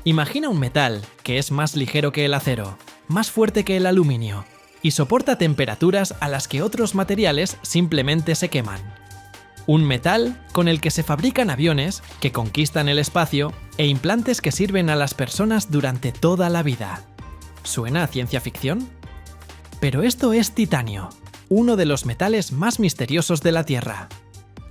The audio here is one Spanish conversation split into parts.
Imagina un metal que es más ligero que el acero, más fuerte que el aluminio, y soporta temperaturas a las que otros materiales simplemente se queman. Un metal con el que se fabrican aviones que conquistan el espacio e implantes que sirven a las personas durante toda la vida. ¿Suena a ciencia ficción? Pero esto es titanio, uno de los metales más misteriosos de la Tierra.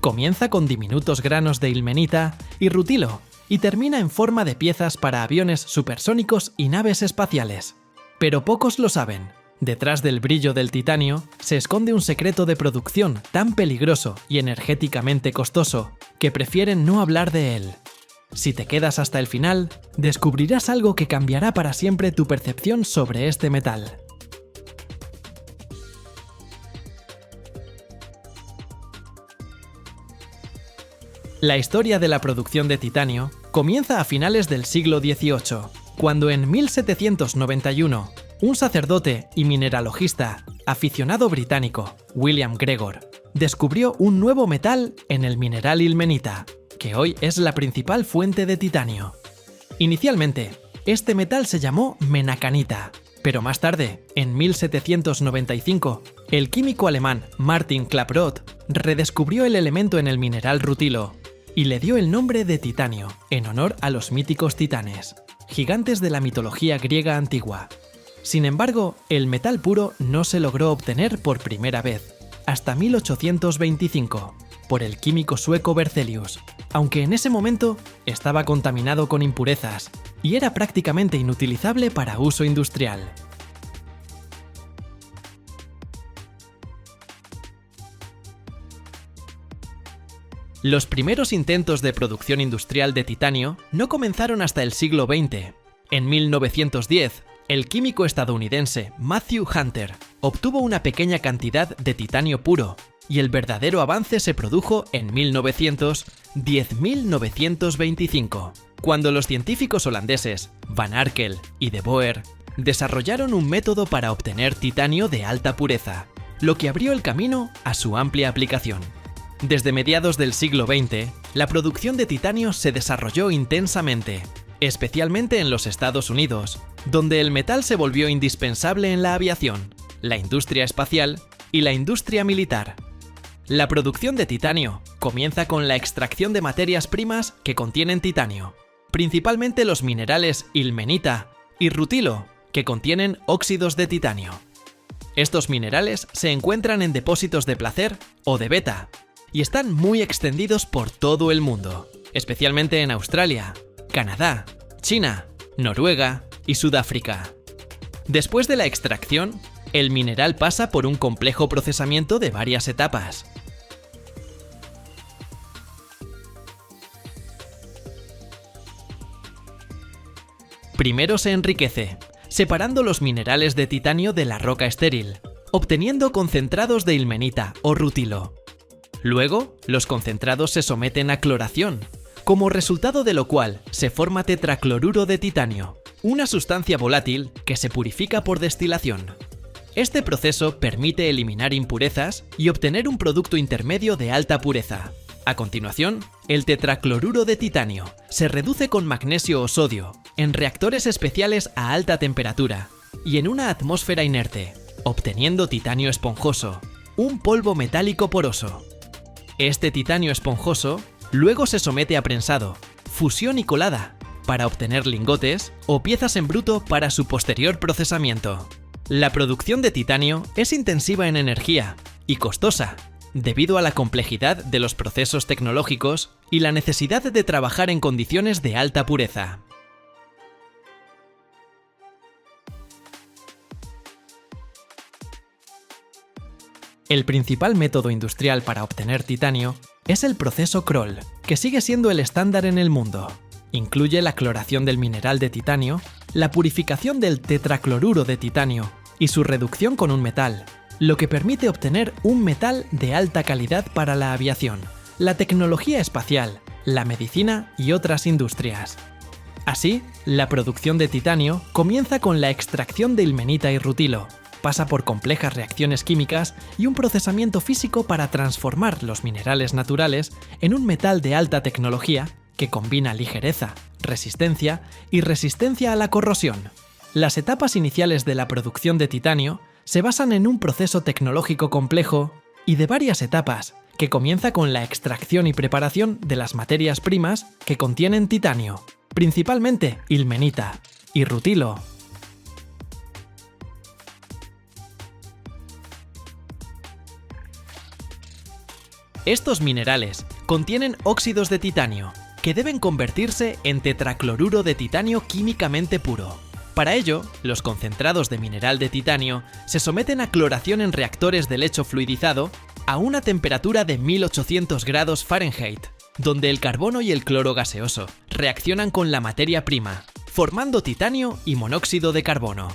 Comienza con diminutos granos de ilmenita y rutilo y termina en forma de piezas para aviones supersónicos y naves espaciales. Pero pocos lo saben. Detrás del brillo del titanio se esconde un secreto de producción tan peligroso y energéticamente costoso que prefieren no hablar de él. Si te quedas hasta el final, descubrirás algo que cambiará para siempre tu percepción sobre este metal. La historia de la producción de titanio comienza a finales del siglo XVIII, cuando en 1791 un sacerdote y mineralogista aficionado británico, William Gregor, descubrió un nuevo metal en el mineral ilmenita, que hoy es la principal fuente de titanio. Inicialmente, este metal se llamó menacanita, pero más tarde, en 1795, el químico alemán Martin Klaproth redescubrió el elemento en el mineral rutilo y le dio el nombre de titanio, en honor a los míticos titanes, gigantes de la mitología griega antigua. Sin embargo, el metal puro no se logró obtener por primera vez, hasta 1825, por el químico sueco Berzelius, aunque en ese momento estaba contaminado con impurezas y era prácticamente inutilizable para uso industrial. Los primeros intentos de producción industrial de titanio no comenzaron hasta el siglo XX. En 1910, el químico estadounidense Matthew Hunter obtuvo una pequeña cantidad de titanio puro, y el verdadero avance se produjo en 1925, cuando los científicos holandeses Van Arkel y De Boer desarrollaron un método para obtener titanio de alta pureza, lo que abrió el camino a su amplia aplicación. Desde mediados del siglo XX, la producción de titanio se desarrolló intensamente, especialmente en los Estados Unidos, donde el metal se volvió indispensable en la aviación, la industria espacial y la industria militar. La producción de titanio comienza con la extracción de materias primas que contienen titanio, principalmente los minerales ilmenita y rutilo, que contienen óxidos de titanio. Estos minerales se encuentran en depósitos de placer o de beta y están muy extendidos por todo el mundo, especialmente en Australia, Canadá, China, Noruega y Sudáfrica. Después de la extracción, el mineral pasa por un complejo procesamiento de varias etapas. Primero se enriquece, separando los minerales de titanio de la roca estéril, obteniendo concentrados de ilmenita o rutilo. Luego, los concentrados se someten a cloración, como resultado de lo cual se forma tetracloruro de titanio, una sustancia volátil que se purifica por destilación. Este proceso permite eliminar impurezas y obtener un producto intermedio de alta pureza. A continuación, el tetracloruro de titanio se reduce con magnesio o sodio en reactores especiales a alta temperatura y en una atmósfera inerte, obteniendo titanio esponjoso, un polvo metálico poroso. Este titanio esponjoso luego se somete a prensado, fusión y colada para obtener lingotes o piezas en bruto para su posterior procesamiento. La producción de titanio es intensiva en energía y costosa, debido a la complejidad de los procesos tecnológicos y la necesidad de trabajar en condiciones de alta pureza. El principal método industrial para obtener titanio es el proceso Kroll, que sigue siendo el estándar en el mundo. Incluye la cloración del mineral de titanio, la purificación del tetracloruro de titanio y su reducción con un metal, lo que permite obtener un metal de alta calidad para la aviación, la tecnología espacial, la medicina y otras industrias. Así, la producción de titanio comienza con la extracción de ilmenita y rutilo, pasa por complejas reacciones químicas y un procesamiento físico para transformar los minerales naturales en un metal de alta tecnología que combina ligereza, resistencia y resistencia a la corrosión. Las etapas iniciales de la producción de titanio se basan en un proceso tecnológico complejo y de varias etapas, que comienza con la extracción y preparación de las materias primas que contienen titanio, principalmente ilmenita y rutilo. Estos minerales contienen óxidos de titanio, que deben convertirse en tetracloruro de titanio químicamente puro. Para ello, los concentrados de mineral de titanio se someten a cloración en reactores de lecho fluidizado a una temperatura de 1800 grados Fahrenheit, donde el carbono y el cloro gaseoso reaccionan con la materia prima, formando titanio y monóxido de carbono.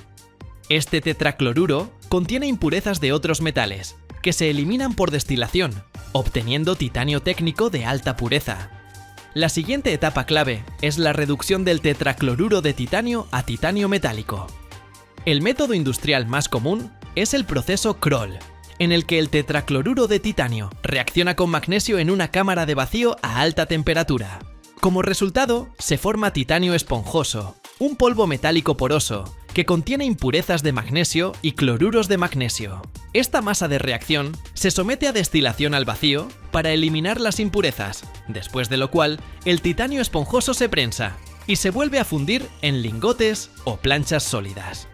Este tetracloruro contiene impurezas de otros metales, que se eliminan por destilación, obteniendo titanio técnico de alta pureza. La siguiente etapa clave es la reducción del tetracloruro de titanio a titanio metálico. El método industrial más común es el proceso Kroll, en el que el tetracloruro de titanio reacciona con magnesio en una cámara de vacío a alta temperatura. Como resultado, se forma titanio esponjoso, un polvo metálico poroso, que contiene impurezas de magnesio y cloruros de magnesio. Esta masa de reacción se somete a destilación al vacío para eliminar las impurezas, después de lo cual el titanio esponjoso se prensa y se vuelve a fundir en lingotes o planchas sólidas.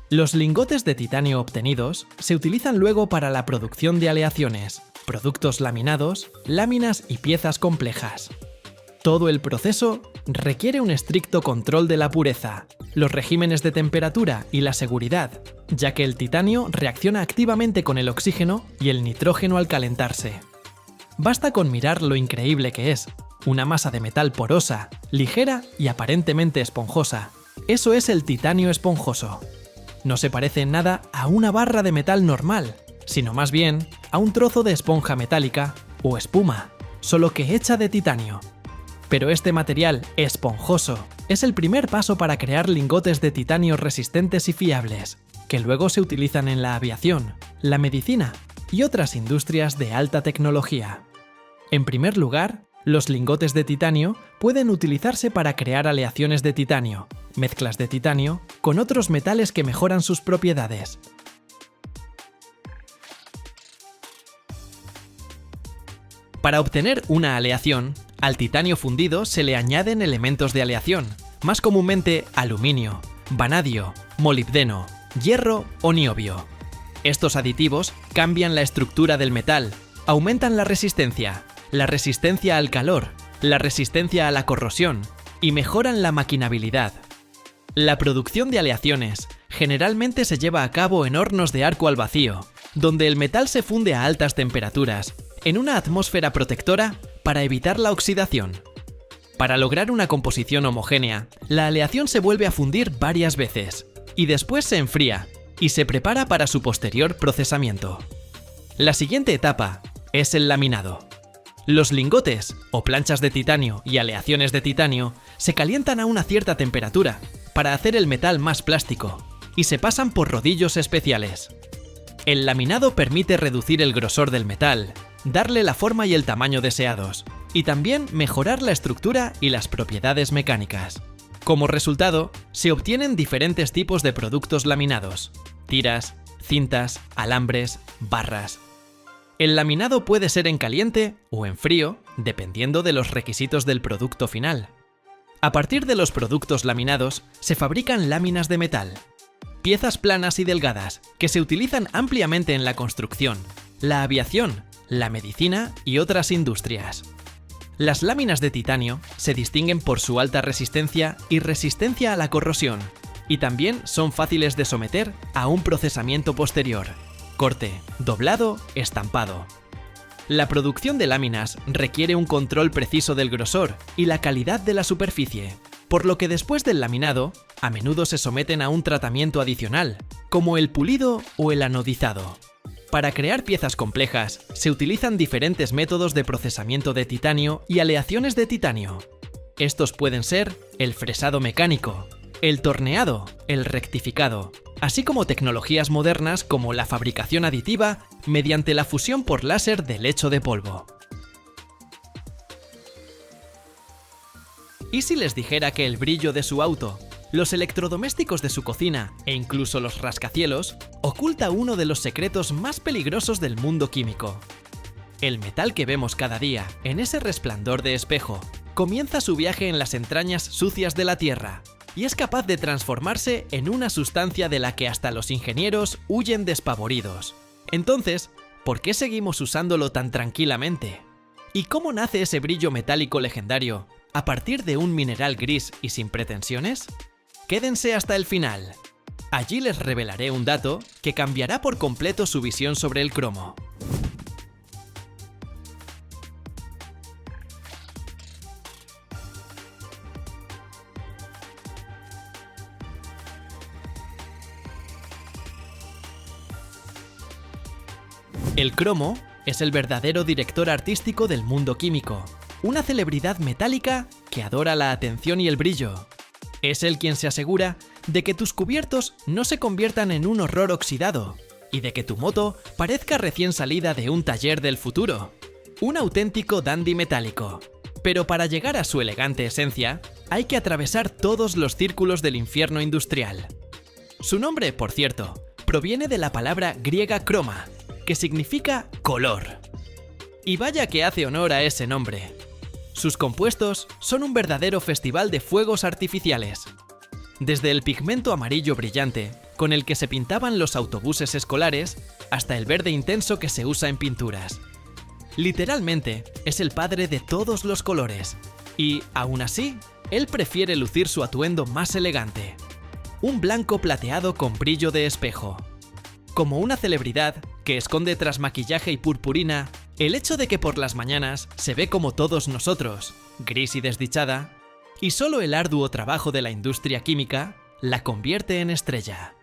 Los lingotes de titanio obtenidos se utilizan luego para la producción de aleaciones, productos laminados, láminas y piezas complejas. Todo el proceso requiere un estricto control de la pureza, los regímenes de temperatura y la seguridad, ya que el titanio reacciona activamente con el oxígeno y el nitrógeno al calentarse. Basta con mirar lo increíble que es, una masa de metal porosa, ligera y aparentemente esponjosa. Eso es el titanio esponjoso. No se parece en nada a una barra de metal normal, sino más bien a un trozo de esponja metálica o espuma, solo que hecha de titanio. Pero este material esponjoso es el primer paso para crear lingotes de titanio resistentes y fiables, que luego se utilizan en la aviación, la medicina y otras industrias de alta tecnología. En primer lugar, los lingotes de titanio pueden utilizarse para crear aleaciones de titanio, mezclas de titanio con otros metales que mejoran sus propiedades. Para obtener una aleación, al titanio fundido se le añaden elementos de aleación, más comúnmente aluminio, vanadio, molibdeno, hierro o niobio. Estos aditivos cambian la estructura del metal, aumentan la resistencia al calor, la resistencia a la corrosión y mejoran la maquinabilidad. La producción de aleaciones generalmente se lleva a cabo en hornos de arco al vacío, donde el metal se funde a altas temperaturas, en una atmósfera protectora para evitar la oxidación. Para lograr una composición homogénea, la aleación se vuelve a fundir varias veces, y después se enfría, y se prepara para su posterior procesamiento. La siguiente etapa es el laminado. Los lingotes, o planchas de titanio y aleaciones de titanio, se calientan a una cierta temperatura para hacer el metal más plástico, y se pasan por rodillos especiales. El laminado permite reducir el grosor del metal, darle la forma y el tamaño deseados, y también mejorar la estructura y las propiedades mecánicas. Como resultado, se obtienen diferentes tipos de productos laminados: tiras, cintas, alambres, barras. El laminado puede ser en caliente o en frío, dependiendo de los requisitos del producto final. A partir de los productos laminados, se fabrican láminas de metal, piezas planas y delgadas que se utilizan ampliamente en la construcción, la aviación, la medicina y otras industrias. Las láminas de titanio se distinguen por su alta resistencia y resistencia a la corrosión, y también son fáciles de someter a un procesamiento posterior: corte, doblado, estampado. La producción de láminas requiere un control preciso del grosor y la calidad de la superficie, por lo que después del laminado, a menudo se someten a un tratamiento adicional, como el pulido o el anodizado. Para crear piezas complejas, se utilizan diferentes métodos de procesamiento de titanio y aleaciones de titanio. Estos pueden ser el fresado mecánico, el torneado, el rectificado, así como tecnologías modernas como la fabricación aditiva mediante la fusión por láser del lecho de polvo. ¿Y si les dijera que el brillo de su auto, los electrodomésticos de su cocina e incluso los rascacielos oculta uno de los secretos más peligrosos del mundo químico? El metal que vemos cada día, en ese resplandor de espejo, comienza su viaje en las entrañas sucias de la Tierra y es capaz de transformarse en una sustancia de la que hasta los ingenieros huyen despavoridos. Entonces, ¿por qué seguimos usándolo tan tranquilamente? ¿Y cómo nace ese brillo metálico legendario a partir de un mineral gris y sin pretensiones? Quédense hasta el final. Allí les revelaré un dato que cambiará por completo su visión sobre el cromo. El cromo es el verdadero director artístico del mundo químico, una celebridad metálica que adora la atención y el brillo. Es él quien se asegura de que tus cubiertos no se conviertan en un horror oxidado y de que tu moto parezca recién salida de un taller del futuro. Un auténtico dandy metálico. Pero para llegar a su elegante esencia, hay que atravesar todos los círculos del infierno industrial. Su nombre, por cierto, proviene de la palabra griega croma, que significa color. Y vaya que hace honor a ese nombre. Sus compuestos son un verdadero festival de fuegos artificiales. Desde el pigmento amarillo brillante, con el que se pintaban los autobuses escolares, hasta el verde intenso que se usa en pinturas. Literalmente, es el padre de todos los colores. Y, aún así, él prefiere lucir su atuendo más elegante. Un blanco plateado con brillo de espejo. Como una celebridad que esconde tras maquillaje y purpurina el hecho de que por las mañanas se ve como todos nosotros, gris y desdichada, y solo el arduo trabajo de la industria química la convierte en estrella.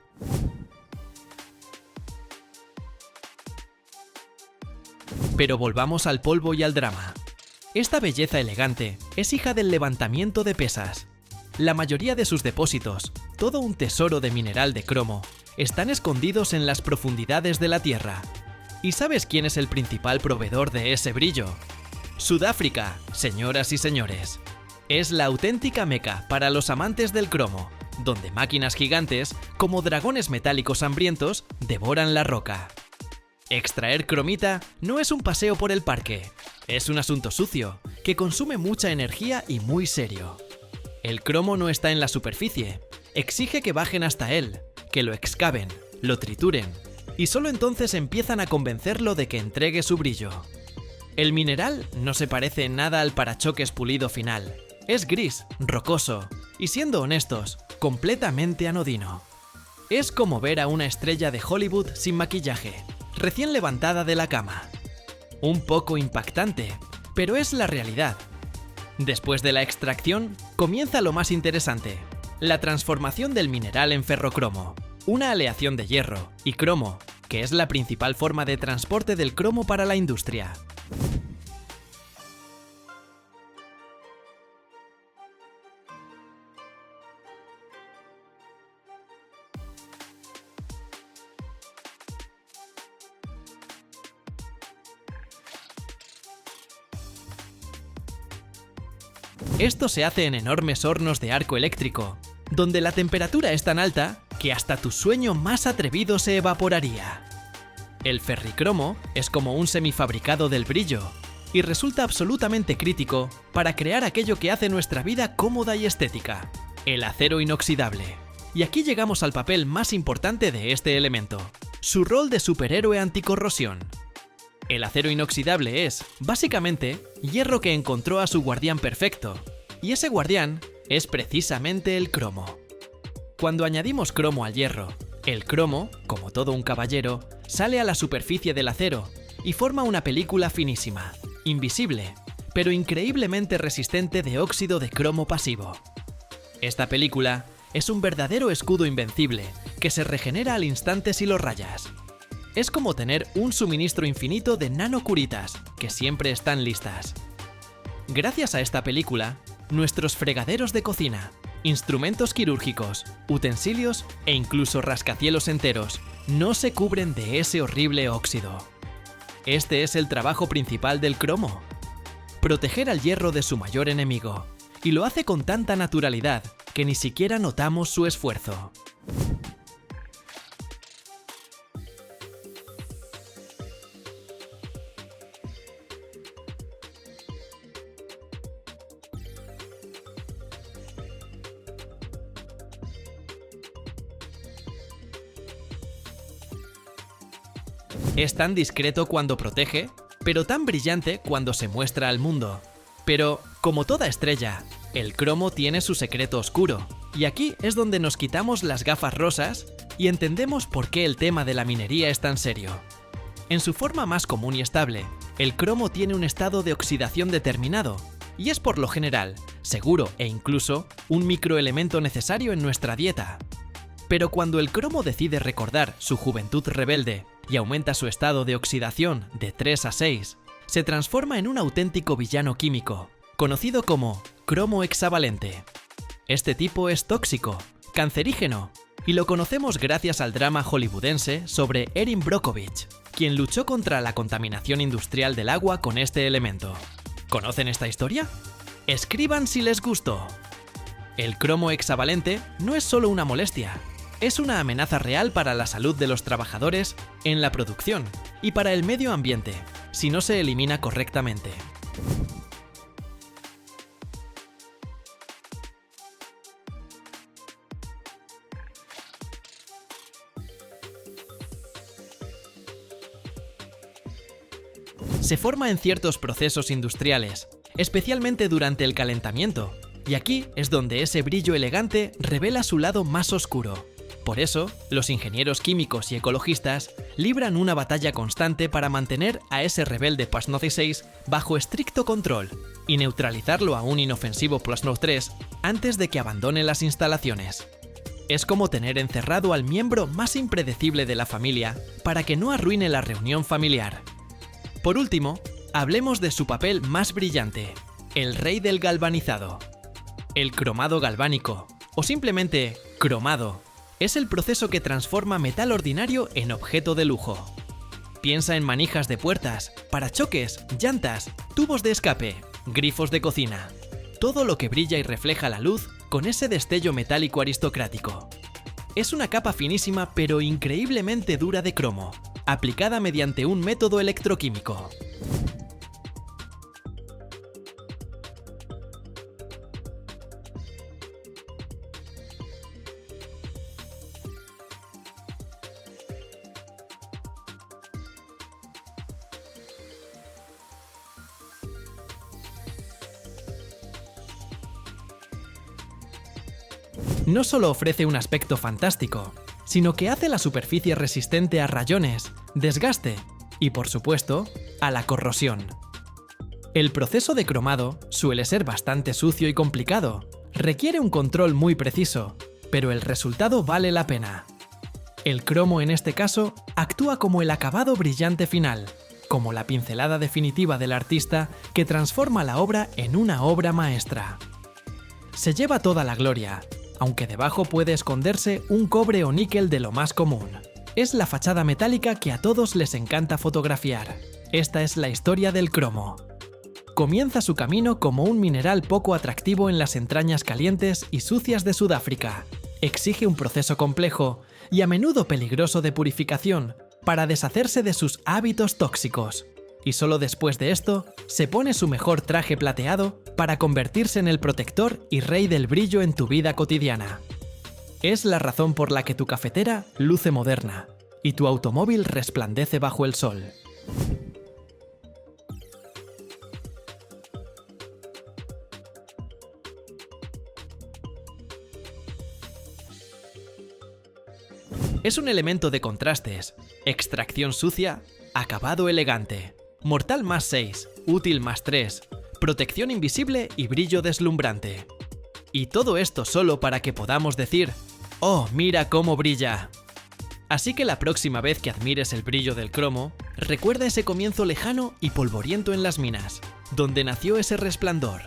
Pero volvamos al polvo y al drama. Esta belleza elegante es hija del levantamiento de pesas. La mayoría de sus depósitos, todo un tesoro de mineral de cromo, están escondidos en las profundidades de la Tierra. ¿Y sabes quién es el principal proveedor de ese brillo? Sudáfrica, señoras y señores. Es la auténtica meca para los amantes del cromo, donde máquinas gigantes, como dragones metálicos hambrientos, devoran la roca. Extraer cromita no es un paseo por el parque, es un asunto sucio, que consume mucha energía y muy serio. El cromo no está en la superficie, exige que bajen hasta él, que lo excaven, lo trituren, y solo entonces empiezan a convencerlo de que entregue su brillo. El mineral no se parece en nada al parachoques pulido final. Es gris, rocoso, y siendo honestos, completamente anodino. Es como ver a una estrella de Hollywood sin maquillaje, recién levantada de la cama. Un poco impactante, pero es la realidad. Después de la extracción, comienza lo más interesante, la transformación del mineral en ferrocromo, una aleación de hierro y cromo, que es la principal forma de transporte del cromo para la industria. Esto se hace en enormes hornos de arco eléctrico, donde la temperatura es tan alta que hasta tu sueño más atrevido se evaporaría. El ferricromo es como un semifabricado del brillo y resulta absolutamente crítico para crear aquello que hace nuestra vida cómoda y estética, el acero inoxidable. Y aquí llegamos al papel más importante de este elemento, su rol de superhéroe anticorrosión. El acero inoxidable es, básicamente, hierro que encontró a su guardián perfecto, y ese guardián es precisamente el cromo. Cuando añadimos cromo al hierro, el cromo, como todo un caballero, sale a la superficie del acero y forma una película finísima, invisible, pero increíblemente resistente de óxido de cromo pasivo. Esta película es un verdadero escudo invencible que se regenera al instante si lo rayas. Es como tener un suministro infinito de nanocuritas que siempre están listas. Gracias a esta película, nuestros fregaderos de cocina, Instrumentos quirúrgicos, utensilios e incluso rascacielos enteros no se cubren de ese horrible óxido. Este es el trabajo principal del cromo: proteger al hierro de su mayor enemigo, y lo hace con tanta naturalidad que ni siquiera notamos su esfuerzo. Es tan discreto cuando protege, pero tan brillante cuando se muestra al mundo. Pero, como toda estrella, el cromo tiene su secreto oscuro, y aquí es donde nos quitamos las gafas rosas y entendemos por qué el tema de la minería es tan serio. En su forma más común y estable, el cromo tiene un estado de oxidación determinado, y es por lo general seguro e incluso un microelemento necesario en nuestra dieta. Pero cuando el cromo decide recordar su juventud rebelde y aumenta su estado de oxidación de 3 a 6, se transforma en un auténtico villano químico, conocido como cromo hexavalente. Este tipo es tóxico, cancerígeno, y lo conocemos gracias al drama hollywoodense sobre Erin Brockovich, quien luchó contra la contaminación industrial del agua con este elemento. ¿Conocen esta historia? Escriban si les gustó. El cromo hexavalente no es solo una molestia, es una amenaza real para la salud de los trabajadores en la producción y para el medio ambiente, si no se elimina correctamente. Se forma en ciertos procesos industriales, especialmente durante el calentamiento, y aquí es donde ese brillo elegante revela su lado más oscuro. Por eso, los ingenieros químicos y ecologistas libran una batalla constante para mantener a ese rebelde Plasma 6 bajo estricto control y neutralizarlo a un inofensivo Plasma 3 antes de que abandone las instalaciones. Es como tener encerrado al miembro más impredecible de la familia para que no arruine la reunión familiar. Por último, hablemos de su papel más brillante, el rey del galvanizado. El cromado galvánico, o simplemente cromado, es el proceso que transforma metal ordinario en objeto de lujo. Piensa en manijas de puertas, parachoques, llantas, tubos de escape, grifos de cocina. Todo lo que brilla y refleja la luz con ese destello metálico aristocrático. Es una capa finísima pero increíblemente dura de cromo, aplicada mediante un método electroquímico. No solo ofrece un aspecto fantástico, sino que hace la superficie resistente a rayones, desgaste y, por supuesto, a la corrosión. El proceso de cromado suele ser bastante sucio y complicado, requiere un control muy preciso, pero el resultado vale la pena. El cromo en este caso actúa como el acabado brillante final, como la pincelada definitiva del artista que transforma la obra en una obra maestra. Se lleva toda la gloria, aunque debajo puede esconderse un cobre o níquel de lo más común. Es la fachada metálica que a todos les encanta fotografiar. Esta es la historia del cromo. Comienza su camino como un mineral poco atractivo en las entrañas calientes y sucias de Sudáfrica. Exige un proceso complejo y a menudo peligroso de purificación para deshacerse de sus hábitos tóxicos. Y solo después de esto, se pone su mejor traje plateado para convertirse en el protector y rey del brillo en tu vida cotidiana. Es la razón por la que tu cafetera luce moderna y tu automóvil resplandece bajo el sol. Es un elemento de contrastes, extracción sucia, acabado elegante. Mortal más 6, útil más 3, protección invisible y brillo deslumbrante. Y todo esto solo para que podamos decir, ¡oh, mira cómo brilla! Así que la próxima vez que admires el brillo del cromo, recuerda ese comienzo lejano y polvoriento en las minas, donde nació ese resplandor.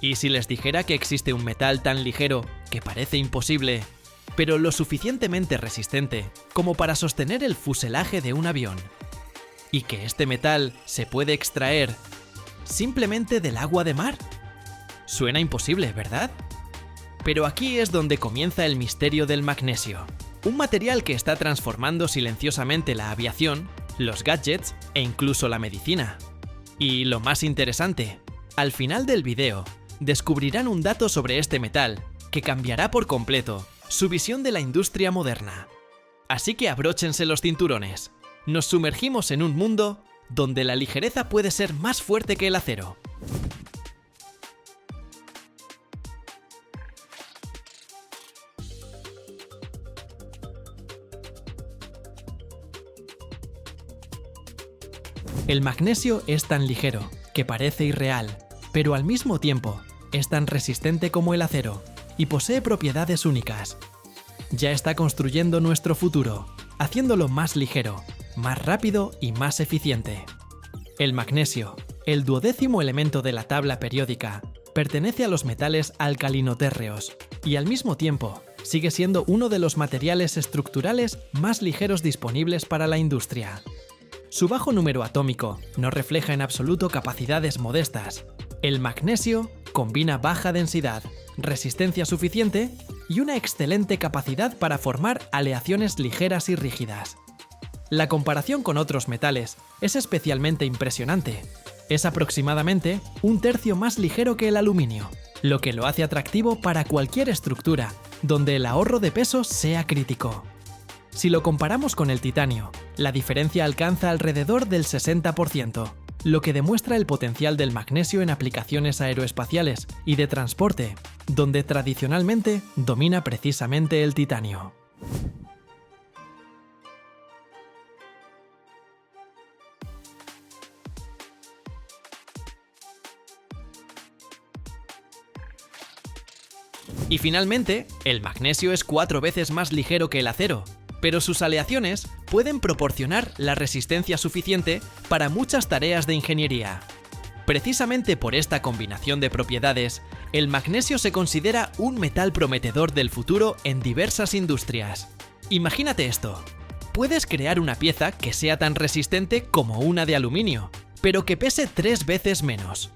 ¿Y si les dijera que existe un metal tan ligero que parece imposible, pero lo suficientemente resistente como para sostener el fuselaje de un avión? ¿Y que este metal se puede extraer simplemente del agua de mar? Suena imposible, ¿verdad? Pero aquí es donde comienza el misterio del magnesio, un material que está transformando silenciosamente la aviación, los gadgets e incluso la medicina. Y lo más interesante, al final del video, descubrirán un dato sobre este metal que cambiará por completo su visión de la industria moderna. Así que abróchense los cinturones. Nos sumergimos en un mundo donde la ligereza puede ser más fuerte que el acero. El magnesio es tan ligero que parece irreal, pero al mismo tiempo es tan resistente como el acero y posee propiedades únicas. Ya está construyendo nuestro futuro, haciéndolo más ligero, más rápido y más eficiente. El magnesio, el 12º elemento de la tabla periódica, pertenece a los metales alcalinotérreos y al mismo tiempo sigue siendo uno de los materiales estructurales más ligeros disponibles para la industria. Su bajo número atómico no refleja en absoluto capacidades modestas. El magnesio combina baja densidad, resistencia suficiente y una excelente capacidad para formar aleaciones ligeras y rígidas. La comparación con otros metales es especialmente impresionante. Es aproximadamente un tercio más ligero que el aluminio, lo que lo hace atractivo para cualquier estructura donde el ahorro de peso sea crítico. Si lo comparamos con el titanio, la diferencia alcanza alrededor del 60%, lo que demuestra el potencial del magnesio en aplicaciones aeroespaciales y de transporte, donde tradicionalmente domina precisamente el titanio. Y finalmente, el magnesio es 4 veces más ligero que el acero, pero sus aleaciones pueden proporcionar la resistencia suficiente para muchas tareas de ingeniería. Precisamente por esta combinación de propiedades, el magnesio se considera un metal prometedor del futuro en diversas industrias. Imagínate esto: puedes crear una pieza que sea tan resistente como una de aluminio, pero que pese 3 veces menos.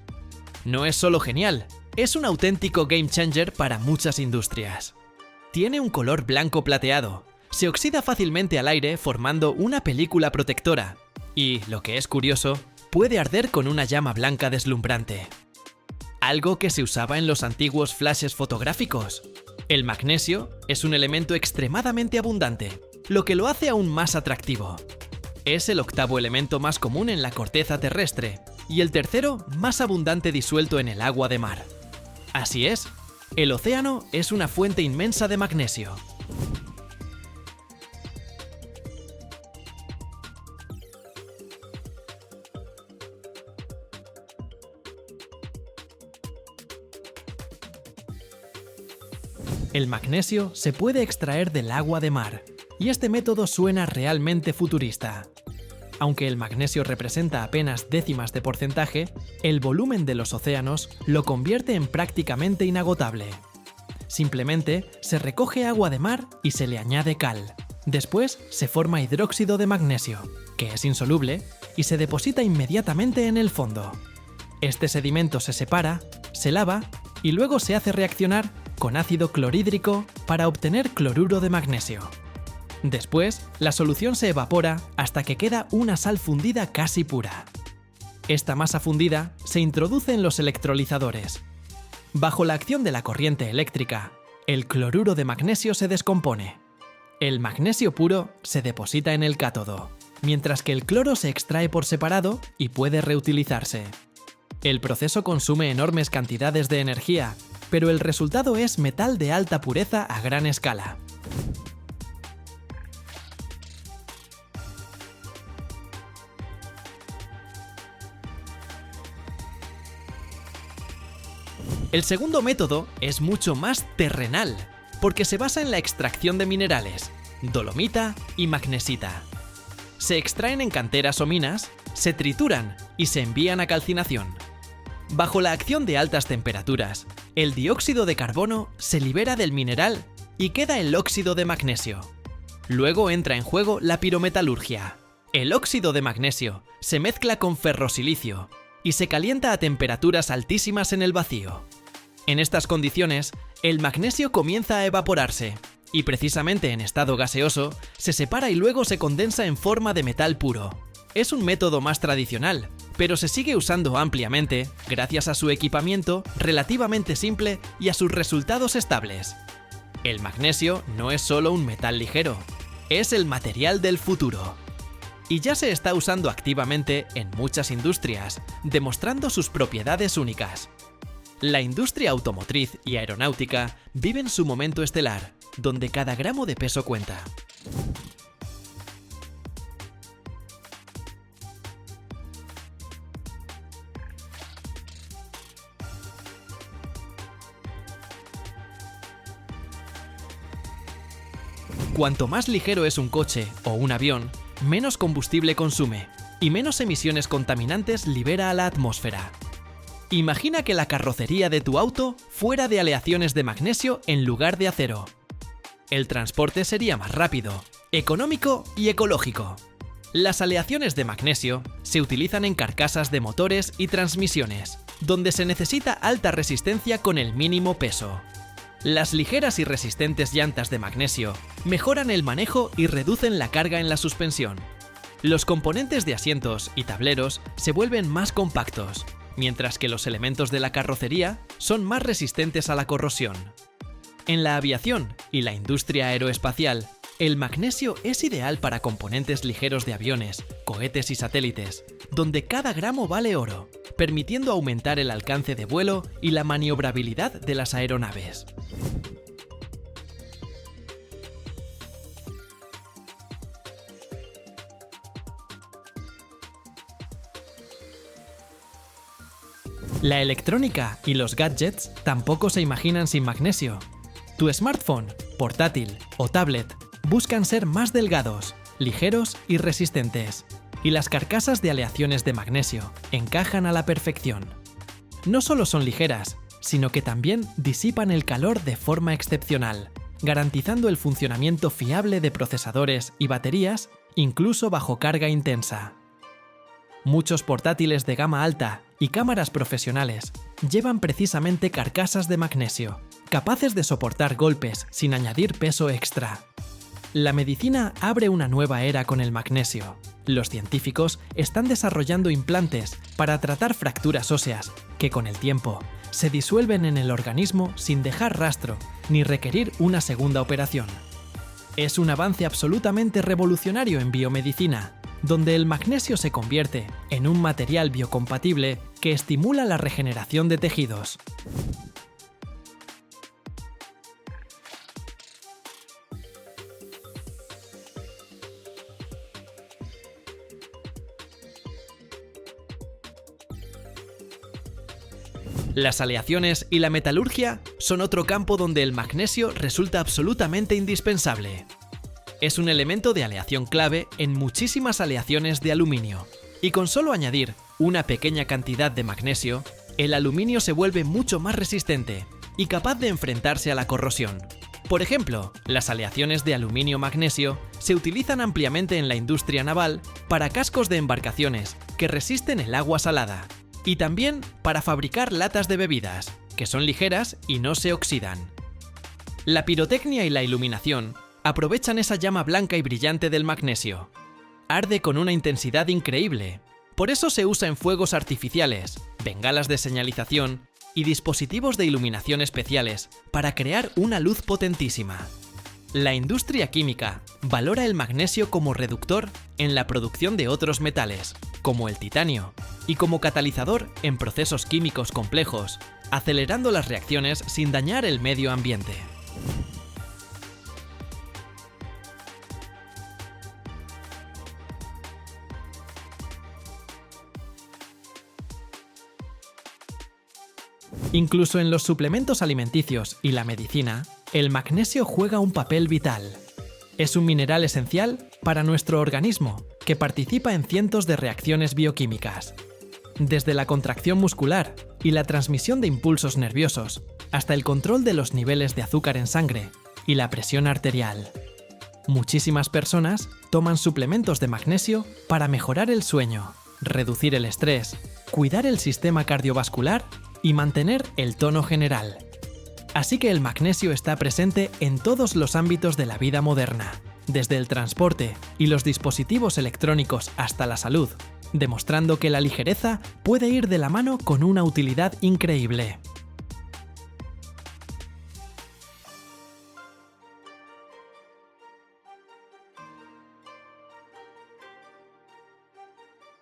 No es solo genial, es un auténtico game changer para muchas industrias. Tiene un color blanco plateado, se oxida fácilmente al aire formando una película protectora y, lo que es curioso, puede arder con una llama blanca deslumbrante. Algo que se usaba en los antiguos flashes fotográficos. El magnesio es un elemento extremadamente abundante, lo que lo hace aún más atractivo. Es el 8º elemento más común en la corteza terrestre y el 3º más abundante disuelto en el agua de mar. Así es, el océano es una fuente inmensa de magnesio. El magnesio se puede extraer del agua de mar, y este método suena realmente futurista. Aunque el magnesio representa apenas décimas de porcentaje, el volumen de los océanos lo convierte en prácticamente inagotable. Simplemente se recoge agua de mar y se le añade cal. Después se forma hidróxido de magnesio, que es insoluble, y se deposita inmediatamente en el fondo. Este sedimento se separa, se lava y luego se hace reaccionar con ácido clorhídrico para obtener cloruro de magnesio. Después, la solución se evapora hasta que queda una sal fundida casi pura. Esta masa fundida se introduce en los electrolizadores. Bajo la acción de la corriente eléctrica, el cloruro de magnesio se descompone. El magnesio puro se deposita en el cátodo, mientras que el cloro se extrae por separado y puede reutilizarse. El proceso consume enormes cantidades de energía, pero el resultado es metal de alta pureza a gran escala. El segundo método es mucho más terrenal, porque se basa en la extracción de minerales, dolomita y magnesita. Se extraen en canteras o minas, se trituran y se envían a calcinación. Bajo la acción de altas temperaturas, el dióxido de carbono se libera del mineral y queda el óxido de magnesio. Luego entra en juego la pirometalurgia. El óxido de magnesio se mezcla con ferrosilicio y se calienta a temperaturas altísimas en el vacío. En estas condiciones, el magnesio comienza a evaporarse y precisamente en estado gaseoso se separa y luego se condensa en forma de metal puro. Es un método más tradicional, pero se sigue usando ampliamente gracias a su equipamiento relativamente simple y a sus resultados estables. El magnesio no es solo un metal ligero, es el material del futuro. Y ya se está usando activamente en muchas industrias, demostrando sus propiedades únicas. La industria automotriz y aeronáutica viven su momento estelar, donde cada gramo de peso cuenta. Cuanto más ligero es un coche o un avión, menos combustible consume y menos emisiones contaminantes libera a la atmósfera. Imagina que la carrocería de tu auto fuera de aleaciones de magnesio en lugar de acero. El transporte sería más rápido, económico y ecológico. Las aleaciones de magnesio se utilizan en carcasas de motores y transmisiones, donde se necesita alta resistencia con el mínimo peso. Las ligeras y resistentes llantas de magnesio mejoran el manejo y reducen la carga en la suspensión. Los componentes de asientos y tableros se vuelven más compactos, mientras que los elementos de la carrocería son más resistentes a la corrosión. En la aviación y la industria aeroespacial, el magnesio es ideal para componentes ligeros de aviones, cohetes y satélites, donde cada gramo vale oro, permitiendo aumentar el alcance de vuelo y la maniobrabilidad de las aeronaves. La electrónica y los gadgets tampoco se imaginan sin magnesio. Tu smartphone, portátil o tablet buscan ser más delgados, ligeros y resistentes, y las carcasas de aleaciones de magnesio encajan a la perfección. No solo son ligeras, sino que también disipan el calor de forma excepcional, garantizando el funcionamiento fiable de procesadores y baterías, incluso bajo carga intensa. Muchos portátiles de gama alta y cámaras profesionales llevan precisamente carcasas de magnesio, capaces de soportar golpes sin añadir peso extra. La medicina abre una nueva era con el magnesio. Los científicos están desarrollando implantes para tratar fracturas óseas que con el tiempo se disuelven en el organismo sin dejar rastro ni requerir una segunda operación. Es un avance absolutamente revolucionario en biomedicina, donde el magnesio se convierte en un material biocompatible que estimula la regeneración de tejidos. Las aleaciones y la metalurgia son otro campo donde el magnesio resulta absolutamente indispensable. Es un elemento de aleación clave en muchísimas aleaciones de aluminio, y con solo añadir una pequeña cantidad de magnesio, el aluminio se vuelve mucho más resistente y capaz de enfrentarse a la corrosión. Por ejemplo, las aleaciones de aluminio-magnesio se utilizan ampliamente en la industria naval para cascos de embarcaciones que resisten el agua salada, y también para fabricar latas de bebidas, que son ligeras y no se oxidan. La pirotecnia y la iluminación aprovechan esa llama blanca y brillante del magnesio. Arde con una intensidad increíble. Por eso se usa en fuegos artificiales, bengalas de señalización y dispositivos de iluminación especiales para crear una luz potentísima. La industria química valora el magnesio como reductor en la producción de otros metales, como el titanio, y como catalizador en procesos químicos complejos, acelerando las reacciones sin dañar el medio ambiente. Incluso en los suplementos alimenticios y la medicina, el magnesio juega un papel vital. Es un mineral esencial para nuestro organismo que participa en cientos de reacciones bioquímicas. Desde la contracción muscular y la transmisión de impulsos nerviosos, hasta el control de los niveles de azúcar en sangre y la presión arterial. Muchísimas personas toman suplementos de magnesio para mejorar el sueño, reducir el estrés, cuidar el sistema cardiovascular y mantener el tono general. Así que el magnesio está presente en todos los ámbitos de la vida moderna, desde el transporte y los dispositivos electrónicos hasta la salud, demostrando que la ligereza puede ir de la mano con una utilidad increíble.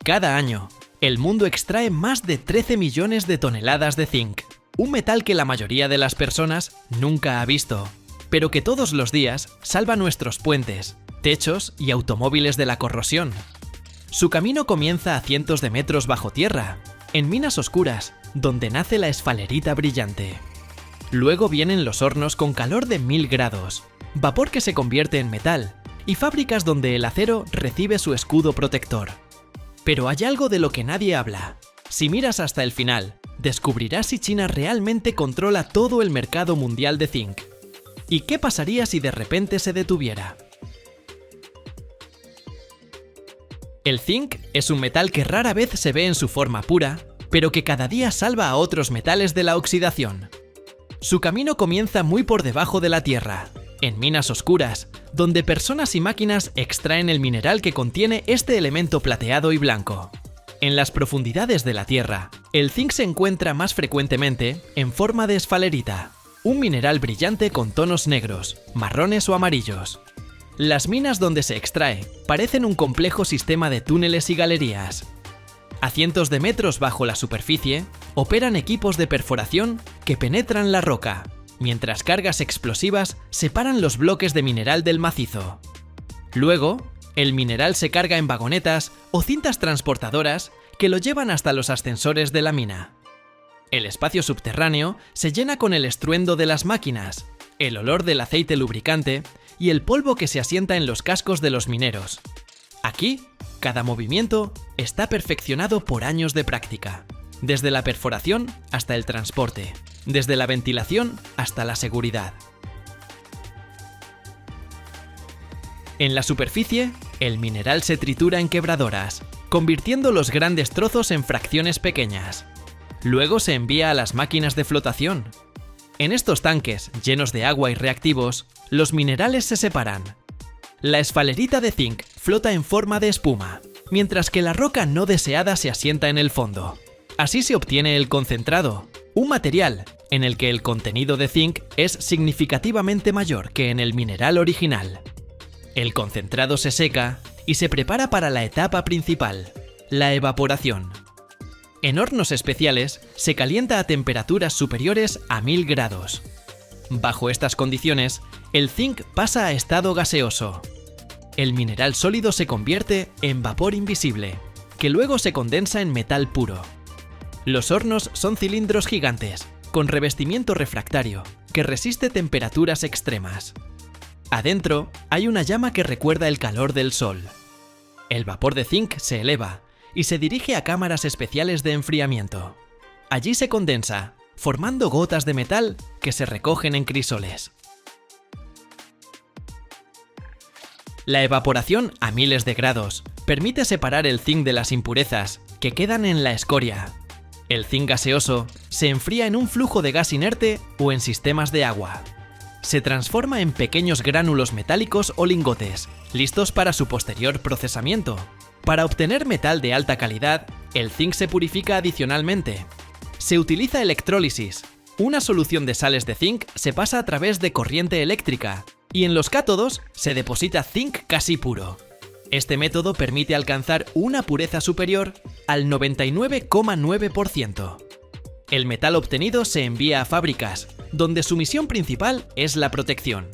Cada año, el mundo extrae más de 13 millones de toneladas de zinc, un metal que la mayoría de las personas nunca ha visto, pero que todos los días salva nuestros puentes, techos y automóviles de la corrosión. Su camino comienza a cientos de metros bajo tierra, en minas oscuras, donde nace la esfalerita brillante. Luego vienen los hornos con calor de 1000 grados, vapor que se convierte en metal, y fábricas donde el acero recibe su escudo protector. Pero hay algo de lo que nadie habla. Si miras hasta el final, descubrirás si China realmente controla todo el mercado mundial de zinc. ¿Y qué pasaría si de repente se detuviera? El zinc es un metal que rara vez se ve en su forma pura, pero que cada día salva a otros metales de la oxidación. Su camino comienza muy por debajo de la tierra, en minas oscuras, donde personas y máquinas extraen el mineral que contiene este elemento plateado y blanco. En las profundidades de la Tierra, el zinc se encuentra más frecuentemente en forma de esfalerita, un mineral brillante con tonos negros, marrones o amarillos. Las minas donde se extrae parecen un complejo sistema de túneles y galerías. A cientos de metros bajo la superficie, operan equipos de perforación que penetran la roca, mientras cargas explosivas separan los bloques de mineral del macizo. Luego, el mineral se carga en vagonetas o cintas transportadoras que lo llevan hasta los ascensores de la mina. El espacio subterráneo se llena con el estruendo de las máquinas, el olor del aceite lubricante y el polvo que se asienta en los cascos de los mineros. Aquí, cada movimiento está perfeccionado por años de práctica, desde la perforación hasta el transporte, desde la ventilación hasta la seguridad. En la superficie, el mineral se tritura en quebradoras, convirtiendo los grandes trozos en fracciones pequeñas. Luego se envía a las máquinas de flotación. En estos tanques, llenos de agua y reactivos, los minerales se separan. La esfalerita de zinc flota en forma de espuma, mientras que la roca no deseada se asienta en el fondo. Así se obtiene el concentrado, un material en el que el contenido de zinc es significativamente mayor que en el mineral original. El concentrado se seca y se prepara para la etapa principal, la evaporación. En hornos especiales se calienta a temperaturas superiores a 1000 grados. Bajo estas condiciones, el zinc pasa a estado gaseoso. El mineral sólido se convierte en vapor invisible, que luego se condensa en metal puro. Los hornos son cilindros gigantes, con revestimiento refractario, que resiste temperaturas extremas. Adentro hay una llama que recuerda el calor del sol. El vapor de zinc se eleva y se dirige a cámaras especiales de enfriamiento. Allí se condensa, formando gotas de metal que se recogen en crísoles. La evaporación a miles de grados permite separar el zinc de las impurezas que quedan en la escoria. El zinc gaseoso se enfría en un flujo de gas inerte o en sistemas de agua. Se transforma en pequeños gránulos metálicos o lingotes, listos para su posterior procesamiento. Para obtener metal de alta calidad, el zinc se purifica adicionalmente. Se utiliza electrólisis. Una solución de sales de zinc se pasa a través de corriente eléctrica y en los cátodos se deposita zinc casi puro. Este método permite alcanzar una pureza superior al 99,9%. El metal obtenido se envía a fábricas, donde su misión principal es la protección.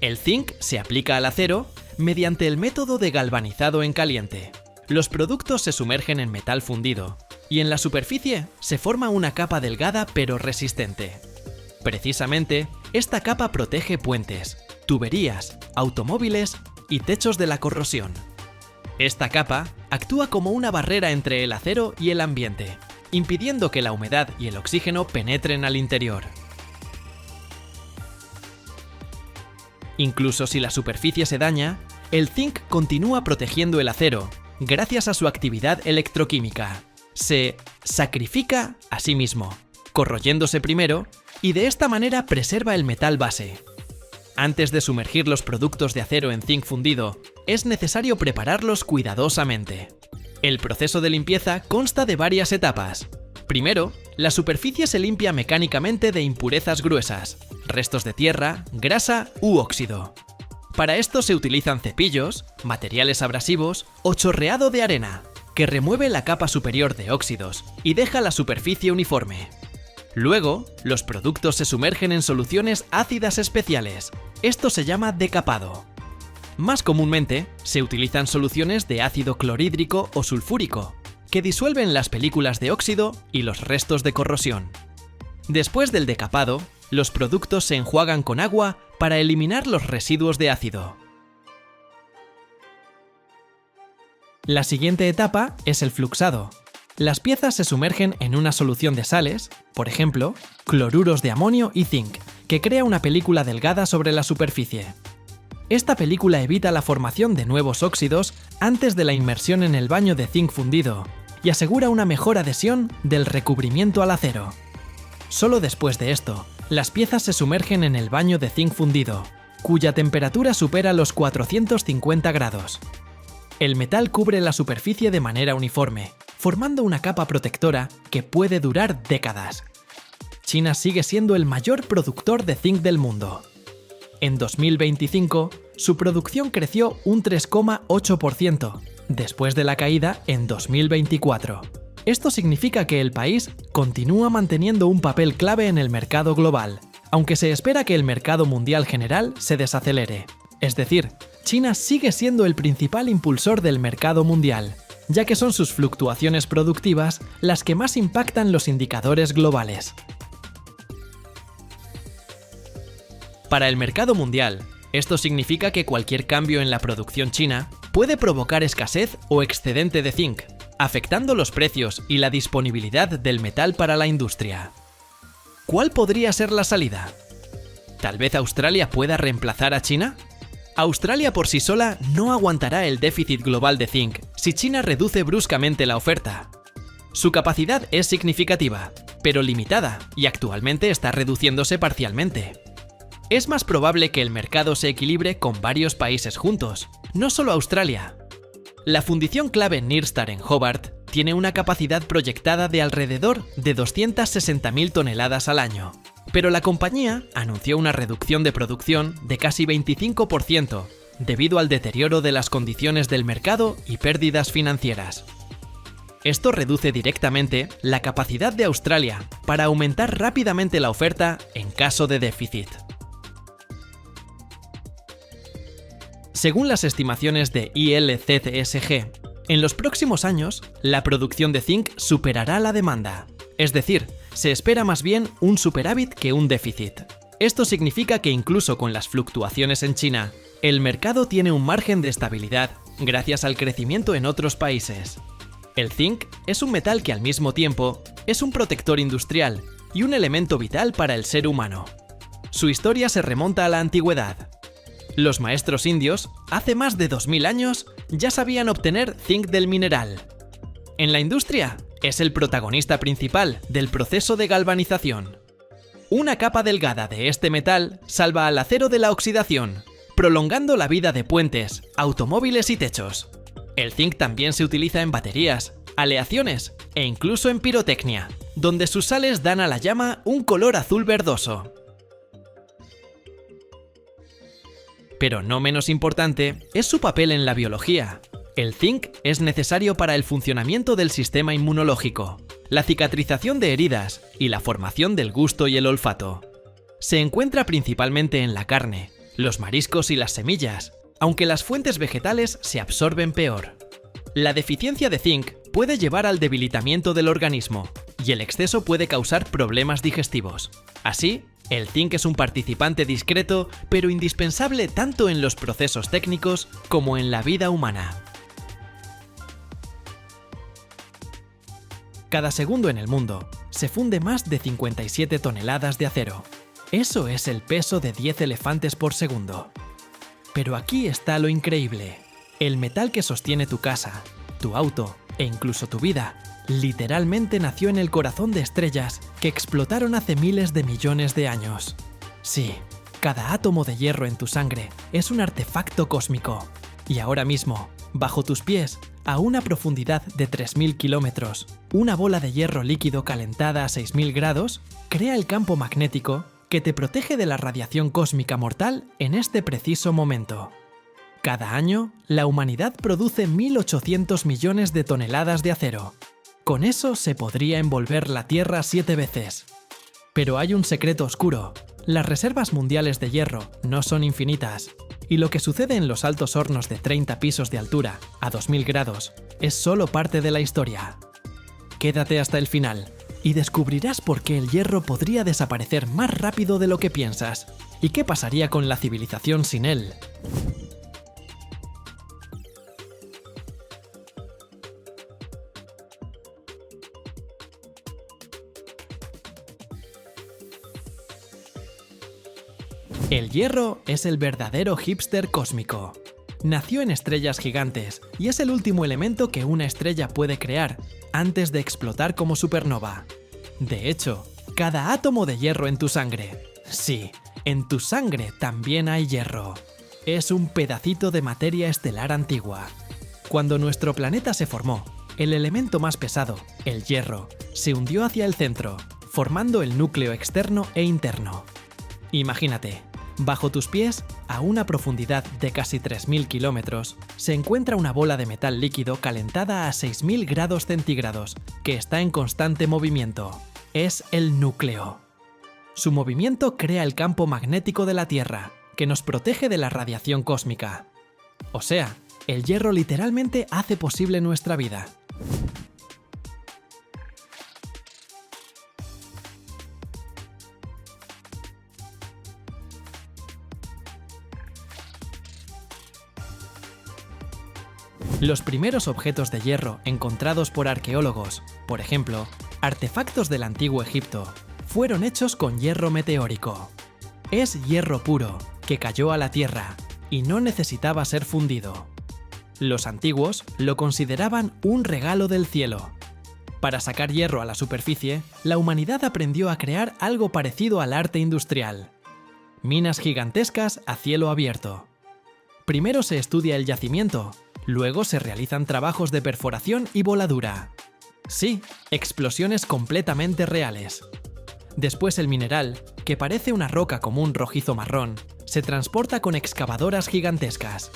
El zinc se aplica al acero mediante el método de galvanizado en caliente. Los productos se sumergen en metal fundido, y en la superficie se forma una capa delgada pero resistente. Precisamente, esta capa protege puentes, tuberías, automóviles y techos de la corrosión. Esta capa actúa como una barrera entre el acero y el ambiente, impidiendo que la humedad y el oxígeno penetren al interior. Incluso si la superficie se daña, el zinc continúa protegiendo el acero gracias a su actividad electroquímica. Se sacrifica a sí mismo, corroyéndose primero, y de esta manera preserva el metal base. Antes de sumergir los productos de acero en zinc fundido, es necesario prepararlos cuidadosamente. El proceso de limpieza consta de varias etapas. Primero, la superficie se limpia mecánicamente de impurezas gruesas, restos de tierra, grasa u óxido. Para esto se utilizan cepillos, materiales abrasivos o chorreado de arena, que remueve la capa superior de óxidos y deja la superficie uniforme. Luego, los productos se sumergen en soluciones ácidas especiales. Esto se llama decapado. Más comúnmente, se utilizan soluciones de ácido clorhídrico o sulfúrico, que disuelven las películas de óxido y los restos de corrosión. Después del decapado, los productos se enjuagan con agua para eliminar los residuos de ácido. La siguiente etapa es el fluxado. Las piezas se sumergen en una solución de sales, por ejemplo, cloruros de amonio y zinc, que crea una película delgada sobre la superficie. Esta película evita la formación de nuevos óxidos antes de la inmersión en el baño de zinc fundido y asegura una mejor adhesión del recubrimiento al acero. Solo después de esto, las piezas se sumergen en el baño de zinc fundido, cuya temperatura supera los 450 grados. El metal cubre la superficie de manera uniforme, formando una capa protectora que puede durar décadas. China sigue siendo el mayor productor de zinc del mundo. En 2025, su producción creció un 3,8%, después de la caída en 2024. Esto significa que el país continúa manteniendo un papel clave en el mercado global, aunque se espera que el mercado mundial general se desacelere. Es decir, China sigue siendo el principal impulsor del mercado mundial, ya que son sus fluctuaciones productivas las que más impactan los indicadores globales. Para el mercado mundial, esto significa que cualquier cambio en la producción china puede provocar escasez o excedente de zinc, afectando los precios y la disponibilidad del metal para la industria. ¿Cuál podría ser la salida? ¿Tal vez Australia pueda reemplazar a China? Australia por sí sola no aguantará el déficit global de zinc si China reduce bruscamente la oferta. Su capacidad es significativa, pero limitada, y actualmente está reduciéndose parcialmente. Es más probable que el mercado se equilibre con varios países juntos, no solo Australia. La fundición clave Nyrstar en Hobart tiene una capacidad proyectada de alrededor de 260.000 toneladas al año, pero la compañía anunció una reducción de producción de casi 25% debido al deterioro de las condiciones del mercado y pérdidas financieras. Esto reduce directamente la capacidad de Australia para aumentar rápidamente la oferta en caso de déficit. Según las estimaciones de ILCCSG, en los próximos años, la producción de zinc superará la demanda. Es decir, se espera más bien un superávit que un déficit. Esto significa que incluso con las fluctuaciones en China, el mercado tiene un margen de estabilidad gracias al crecimiento en otros países. El zinc es un metal que al mismo tiempo es un protector industrial y un elemento vital para el ser humano. Su historia se remonta a la antigüedad. Los maestros indios, hace más de 2000 años, ya sabían obtener zinc del mineral. En la industria, es el protagonista principal del proceso de galvanización. Una capa delgada de este metal salva al acero de la oxidación, prolongando la vida de puentes, automóviles y techos. El zinc también se utiliza en baterías, aleaciones e incluso en pirotecnia, donde sus sales dan a la llama un color azul verdoso. Pero no menos importante es su papel en la biología. El zinc es necesario para el funcionamiento del sistema inmunológico, la cicatrización de heridas y la formación del gusto y el olfato. Se encuentra principalmente en la carne, los mariscos y las semillas, aunque las fuentes vegetales se absorben peor. La deficiencia de zinc puede llevar al debilitamiento del organismo y el exceso puede causar problemas digestivos. Así, el zinc es un participante discreto pero indispensable tanto en los procesos técnicos como en la vida humana. Cada segundo en el mundo se funde más de 57 toneladas de acero. Eso es el peso de 10 elefantes por segundo. Pero aquí está lo increíble. El metal que sostiene tu casa, tu auto e incluso tu vida, literalmente nació en el corazón de estrellas que explotaron hace miles de millones de años. Sí, cada átomo de hierro en tu sangre es un artefacto cósmico. Y ahora mismo, bajo tus pies, a una profundidad de 3000 kilómetros, una bola de hierro líquido calentada a 6000 grados crea el campo magnético que te protege de la radiación cósmica mortal en este preciso momento. Cada año, la humanidad produce 1.800 millones de toneladas de acero. Con eso se podría envolver la Tierra 7 veces. Pero hay un secreto oscuro. Las reservas mundiales de hierro no son infinitas. Y lo que sucede en los altos hornos de 30 pisos de altura, a 2000 grados, es solo parte de la historia. Quédate hasta el final y descubrirás por qué el hierro podría desaparecer más rápido de lo que piensas y qué pasaría con la civilización sin él. El hierro es el verdadero hipster cósmico. Nació en estrellas gigantes y es el último elemento que una estrella puede crear antes de explotar como supernova. De hecho, cada átomo de hierro en tu sangre, sí, en tu sangre también hay hierro. Es un pedacito de materia estelar antigua. Cuando nuestro planeta se formó, el elemento más pesado, el hierro, se hundió hacia el centro, formando el núcleo externo e interno. Imagínate. Bajo tus pies, a una profundidad de casi 3000 kilómetros, se encuentra una bola de metal líquido calentada a 6000 grados centígrados, que está en constante movimiento. Es el núcleo. Su movimiento crea el campo magnético de la Tierra, que nos protege de la radiación cósmica. O sea, el hierro literalmente hace posible nuestra vida. Los primeros objetos de hierro encontrados por arqueólogos, por ejemplo, artefactos del antiguo Egipto, fueron hechos con hierro meteórico. Es hierro puro, que cayó a la Tierra y no necesitaba ser fundido. Los antiguos lo consideraban un regalo del cielo. Para sacar hierro a la superficie, la humanidad aprendió a crear algo parecido al arte industrial. Minas gigantescas a cielo abierto. Primero se estudia el yacimiento. Luego se realizan trabajos de perforación y voladura. Sí, explosiones completamente reales. Después el mineral, que parece una roca común rojizo marrón, se transporta con excavadoras gigantescas.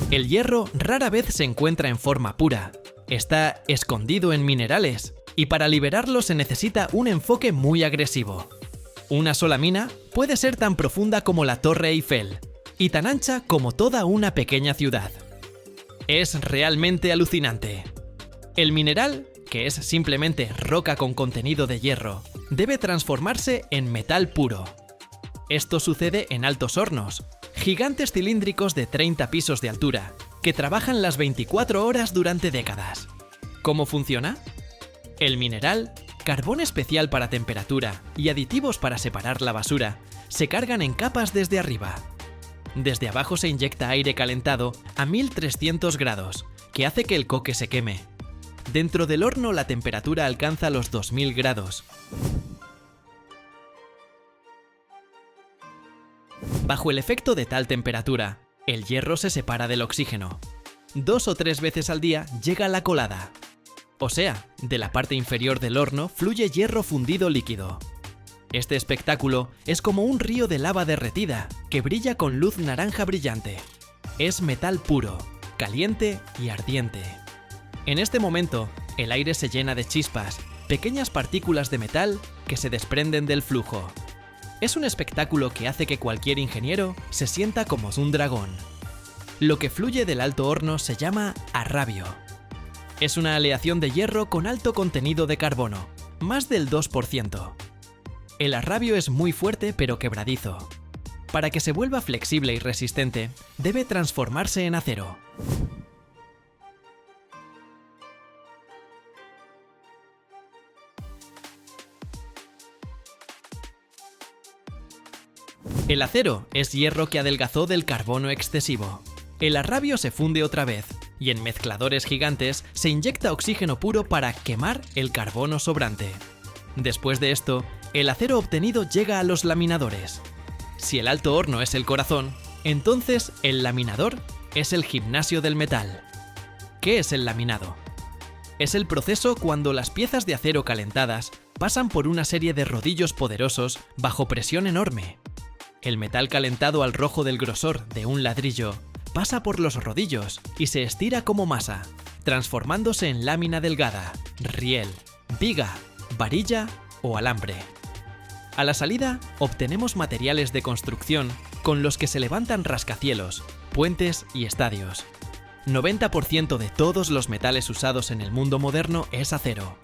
El hierro rara vez se encuentra en forma pura. Está escondido en minerales, y para liberarlo se necesita un enfoque muy agresivo. Una sola mina puede ser tan profunda como la Torre Eiffel, y tan ancha como toda una pequeña ciudad. Es realmente alucinante. El mineral, que es simplemente roca con contenido de hierro, debe transformarse en metal puro. Esto sucede en altos hornos, gigantes cilíndricos de 30 pisos de altura, que trabajan las 24 horas durante décadas. ¿Cómo funciona? El mineral, carbón especial para temperatura y aditivos para separar la basura, se cargan en capas desde arriba. Desde abajo se inyecta aire calentado a 1300 grados, que hace que el coque se queme. Dentro del horno la temperatura alcanza los 2000 grados. Bajo el efecto de tal temperatura, el hierro se separa del oxígeno. 2 o 3 veces al día llega la colada. O sea, de la parte inferior del horno fluye hierro fundido líquido. Este espectáculo es como un río de lava derretida, que brilla con luz naranja brillante. Es metal puro, caliente y ardiente. En este momento, el aire se llena de chispas, pequeñas partículas de metal que se desprenden del flujo. Es un espectáculo que hace que cualquier ingeniero se sienta como un dragón. Lo que fluye del alto horno se llama arrabio. Es una aleación de hierro con alto contenido de carbono, más del 2%. El arrabio es muy fuerte pero quebradizo. Para que se vuelva flexible y resistente, debe transformarse en acero. El acero es hierro que adelgazó del carbono excesivo. El arrabio se funde otra vez, y en mezcladores gigantes se inyecta oxígeno puro para quemar el carbono sobrante. Después de esto, el acero obtenido llega a los laminadores. Si el alto horno es el corazón, entonces el laminador es el gimnasio del metal. ¿Qué es el laminado? Es el proceso cuando las piezas de acero calentadas pasan por una serie de rodillos poderosos bajo presión enorme. El metal calentado al rojo del grosor de un ladrillo pasa por los rodillos y se estira como masa, transformándose en lámina delgada, riel, viga, varilla o alambre. A la salida, obtenemos materiales de construcción con los que se levantan rascacielos, puentes y estadios. 90% de todos los metales usados en el mundo moderno es acero.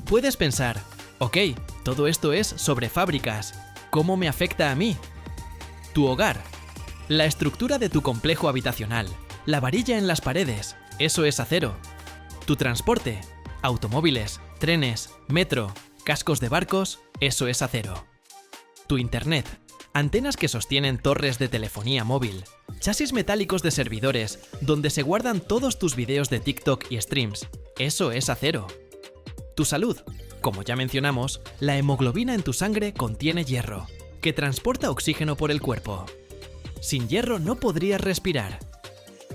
Puedes pensar, ok, todo esto es sobre fábricas. ¿Cómo me afecta a mí? Tu hogar, la estructura de tu complejo habitacional, la varilla en las paredes, eso es acero. Tu transporte, automóviles, trenes, metro, cascos de barcos, eso es acero. Tu internet, antenas que sostienen torres de telefonía móvil, chasis metálicos de servidores donde se guardan todos tus videos de TikTok y streams, eso es acero. Tu salud. Como ya mencionamos, la hemoglobina en tu sangre contiene hierro, que transporta oxígeno por el cuerpo. Sin hierro no podrías respirar.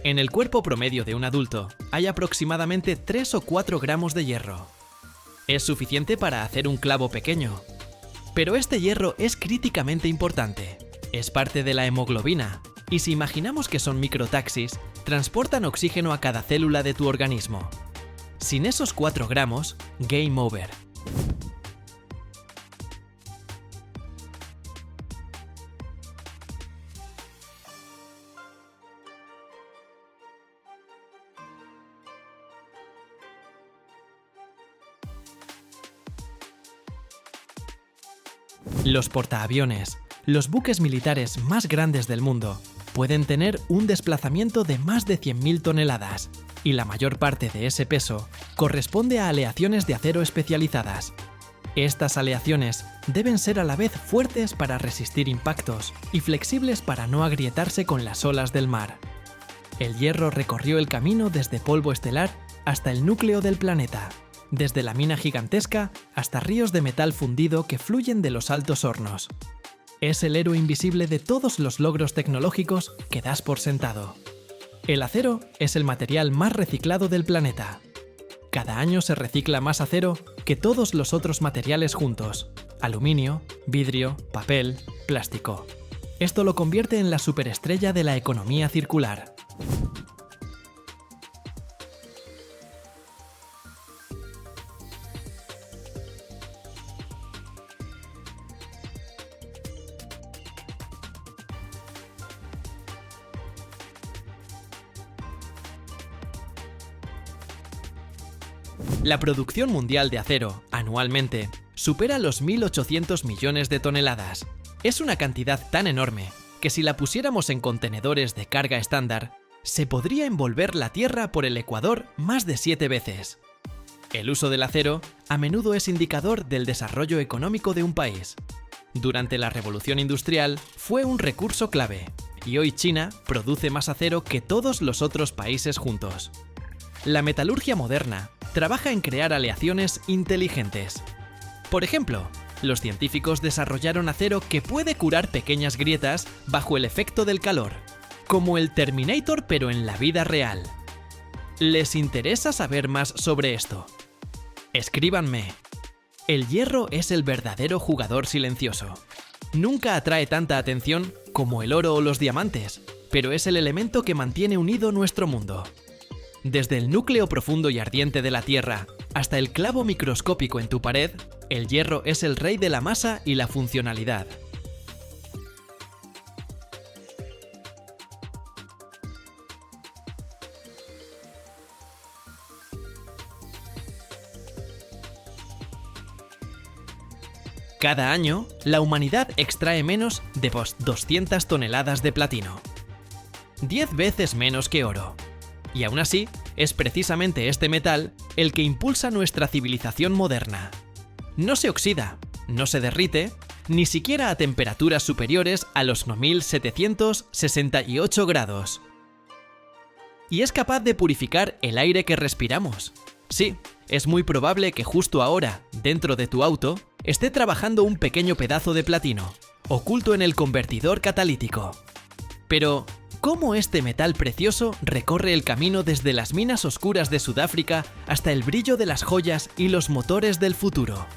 En el cuerpo promedio de un adulto hay aproximadamente 3 o 4 gramos de hierro. Es suficiente para hacer un clavo pequeño. Pero este hierro es críticamente importante. Es parte de la hemoglobina, y si imaginamos que son microtaxis, transportan oxígeno a cada célula de tu organismo. Sin esos 4 gramos, game over. Los portaaviones, los buques militares más grandes del mundo, pueden tener un desplazamiento de más de 100.000 toneladas, y la mayor parte de ese peso corresponde a aleaciones de acero especializadas. Estas aleaciones deben ser a la vez fuertes para resistir impactos y flexibles para no agrietarse con las olas del mar. El hierro recorrió el camino desde polvo estelar hasta el núcleo del planeta, desde la mina gigantesca hasta ríos de metal fundido que fluyen de los altos hornos. Es el héroe invisible de todos los logros tecnológicos que das por sentado. El acero es el material más reciclado del planeta. Cada año se recicla más acero que todos los otros materiales juntos: aluminio, vidrio, papel, plástico. Esto lo convierte en la superestrella de la economía circular. La producción mundial de acero, anualmente, supera los 1.800 millones de toneladas. Es una cantidad tan enorme que si la pusiéramos en contenedores de carga estándar, se podría envolver la Tierra por el ecuador más de 7 veces. El uso del acero a menudo es indicador del desarrollo económico de un país. Durante la Revolución Industrial fue un recurso clave, y hoy China produce más acero que todos los otros países juntos. La metalurgia moderna trabaja en crear aleaciones inteligentes. Por ejemplo, los científicos desarrollaron acero que puede curar pequeñas grietas bajo el efecto del calor, como el Terminator pero en la vida real. ¿Les interesa saber más sobre esto? Escríbanme. El hierro es el verdadero jugador silencioso. Nunca atrae tanta atención como el oro o los diamantes, pero es el elemento que mantiene unido nuestro mundo. Desde el núcleo profundo y ardiente de la Tierra hasta el clavo microscópico en tu pared, El hierro es el rey de la masa y la funcionalidad. Cada año, la humanidad extrae menos de 200 toneladas de platino. 10 veces menos que oro. Y aún así, es precisamente este metal el que impulsa nuestra civilización moderna. No se oxida, no se derrite, ni siquiera a temperaturas superiores a los 1768 grados. Y es capaz de purificar el aire que respiramos. Sí, es muy probable que justo ahora, dentro de tu auto, esté trabajando un pequeño pedazo de platino, oculto en el convertidor catalítico. Pero, ¿cómo este metal precioso recorre el camino desde las minas oscuras de Sudáfrica hasta el brillo de las joyas y los motores del futuro?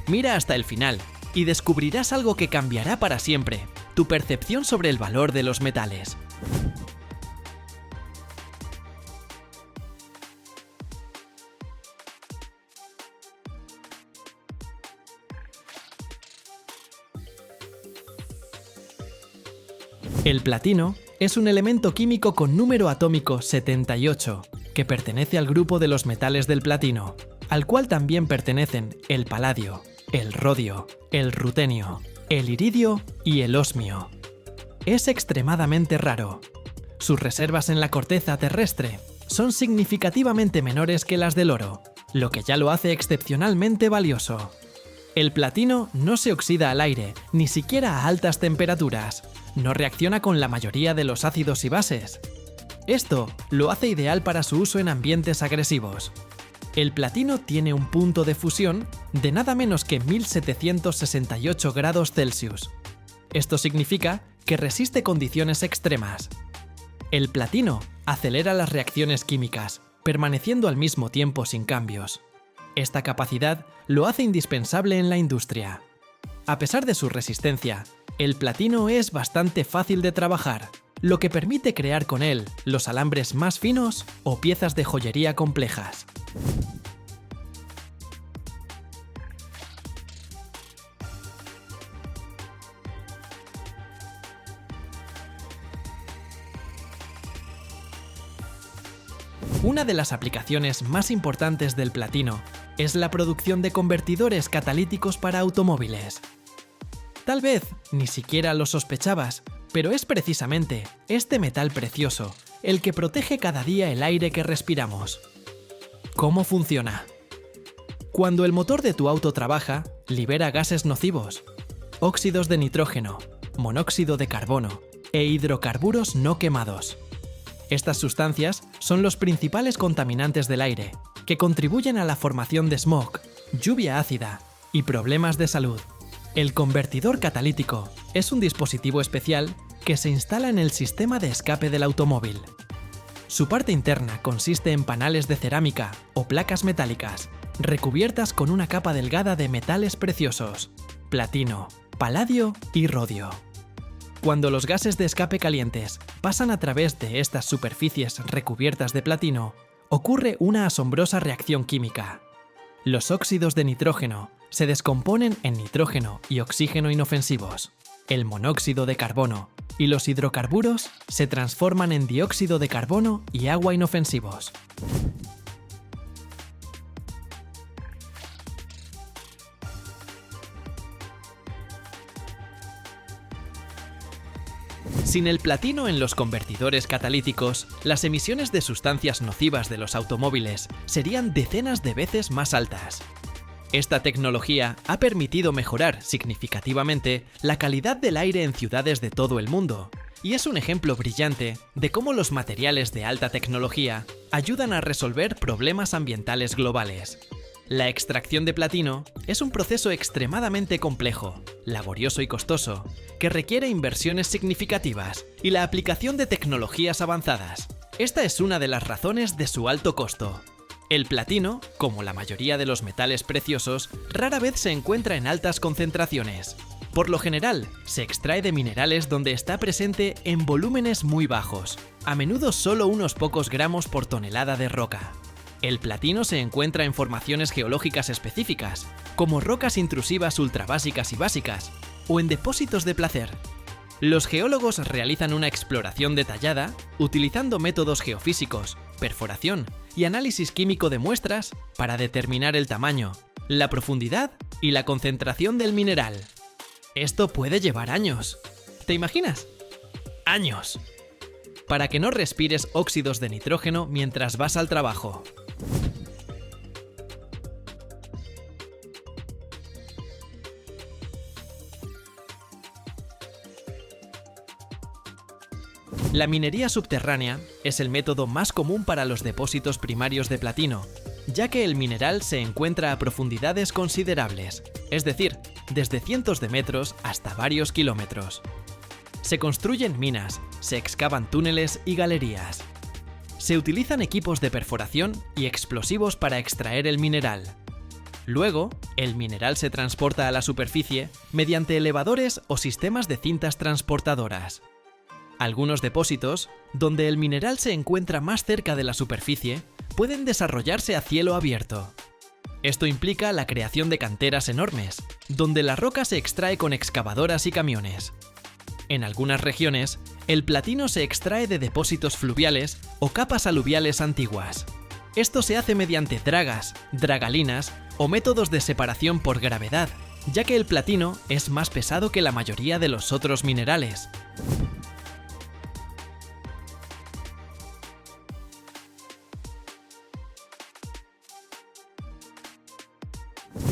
Mira hasta el final y descubrirás algo que cambiará para siempre tu percepción sobre el valor de los metales. El platino es un elemento químico con número atómico 78, que pertenece al grupo de los metales del platino, al cual también pertenecen el paladio, el rodio, el rutenio, el iridio y el osmio. Es extremadamente raro. Sus reservas en la corteza terrestre son significativamente menores que las del oro, lo que ya lo hace excepcionalmente valioso. El platino no se oxida al aire, ni siquiera a altas temperaturas. No reacciona con la mayoría de los ácidos y bases. Esto lo hace ideal para su uso en ambientes agresivos. El platino tiene un punto de fusión de nada menos que 1768 grados Celsius. Esto significa que resiste condiciones extremas. El platino acelera las reacciones químicas, permaneciendo al mismo tiempo sin cambios. Esta capacidad lo hace indispensable en la industria. A pesar de su resistencia, el platino es bastante fácil de trabajar, lo que permite crear con él los alambres más finos o piezas de joyería complejas. Una de las aplicaciones más importantes del platino es la producción de convertidores catalíticos para automóviles. Tal vez ni siquiera lo sospechabas, pero es precisamente este metal precioso el que protege cada día el aire que respiramos. ¿Cómo funciona? Cuando el motor de tu auto trabaja, libera gases nocivos, óxidos de nitrógeno, monóxido de carbono e hidrocarburos no quemados. Estas sustancias son los principales contaminantes del aire, que contribuyen a la formación de smog, lluvia ácida y problemas de salud. El convertidor catalítico es un dispositivo especial que se instala en el sistema de escape del automóvil. Su parte interna consiste en panales de cerámica o placas metálicas, recubiertas con una capa delgada de metales preciosos, platino, paladio y rodio. Cuando los gases de escape calientes pasan a través de estas superficies recubiertas de platino, ocurre una asombrosa reacción química. Los óxidos de nitrógeno se descomponen en nitrógeno y oxígeno inofensivos. El monóxido de carbono y los hidrocarburos se transforman en dióxido de carbono y agua inofensivos. Sin el platino en los convertidores catalíticos, las emisiones de sustancias nocivas de los automóviles serían decenas de veces más altas. Esta tecnología ha permitido mejorar significativamente la calidad del aire en ciudades de todo el mundo, y es un ejemplo brillante de cómo los materiales de alta tecnología ayudan a resolver problemas ambientales globales. La extracción de platino es un proceso extremadamente complejo, laborioso y costoso, que requiere inversiones significativas y la aplicación de tecnologías avanzadas. Esta es una de las razones de su alto costo. El platino, como la mayoría de los metales preciosos, rara vez se encuentra en altas concentraciones. Por lo general, se extrae de minerales donde está presente en volúmenes muy bajos, a menudo solo unos pocos gramos por tonelada de roca. El platino se encuentra en formaciones geológicas específicas, como rocas intrusivas ultrabásicas y básicas, o en depósitos de placer. Los geólogos realizan una exploración detallada utilizando métodos geofísicos, perforación y análisis químico de muestras para determinar el tamaño, la profundidad y la concentración del mineral. Esto puede llevar años. ¿Te imaginas? ¡Años! Para que no respires óxidos de nitrógeno mientras vas al trabajo. La minería subterránea es el método más común para los depósitos primarios de platino, ya que el mineral se encuentra a profundidades considerables, es decir, desde cientos de metros hasta varios kilómetros. Se construyen minas, se excavan túneles y galerías. Se utilizan equipos de perforación y explosivos para extraer el mineral. Luego, el mineral se transporta a la superficie mediante elevadores o sistemas de cintas transportadoras. Algunos depósitos, donde el mineral se encuentra más cerca de la superficie, pueden desarrollarse a cielo abierto. Esto implica la creación de canteras enormes, donde la roca se extrae con excavadoras y camiones. En algunas regiones, el platino se extrae de depósitos fluviales o capas aluviales antiguas. Esto se hace mediante dragas, dragalinas o métodos de separación por gravedad, ya que el platino es más pesado que la mayoría de los otros minerales.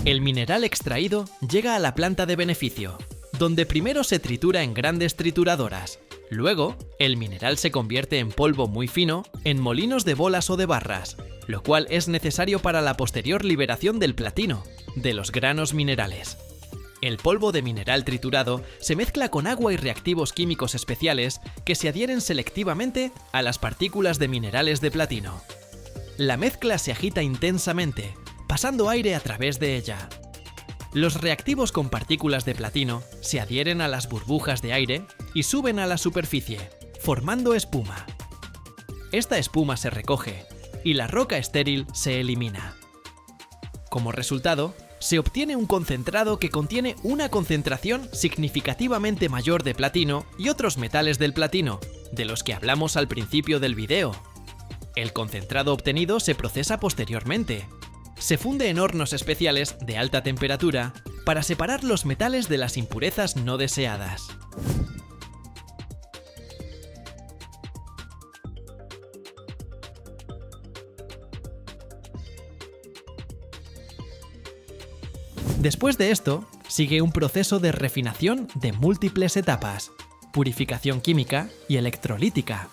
El mineral extraído llega a la planta de beneficio, donde primero se tritura en grandes trituradoras. Luego, el mineral se convierte en polvo muy fino en molinos de bolas o de barras, lo cual es necesario para la posterior liberación del platino, de los granos minerales. El polvo de mineral triturado se mezcla con agua y reactivos químicos especiales que se adhieren selectivamente a las partículas de minerales de platino. La mezcla se agita intensamente, pasando aire a través de ella. Los reactivos con partículas de platino se adhieren a las burbujas de aire y suben a la superficie, formando espuma. Esta espuma se recoge y la roca estéril se elimina. Como resultado, se obtiene un concentrado que contiene una concentración significativamente mayor de platino y otros metales del platino, de los que hablamos al principio del video. El concentrado obtenido se procesa posteriormente. Se funde en hornos especiales de alta temperatura para separar los metales de las impurezas no deseadas. Después de esto, sigue un proceso de refinación de múltiples etapas, purificación química y electrolítica.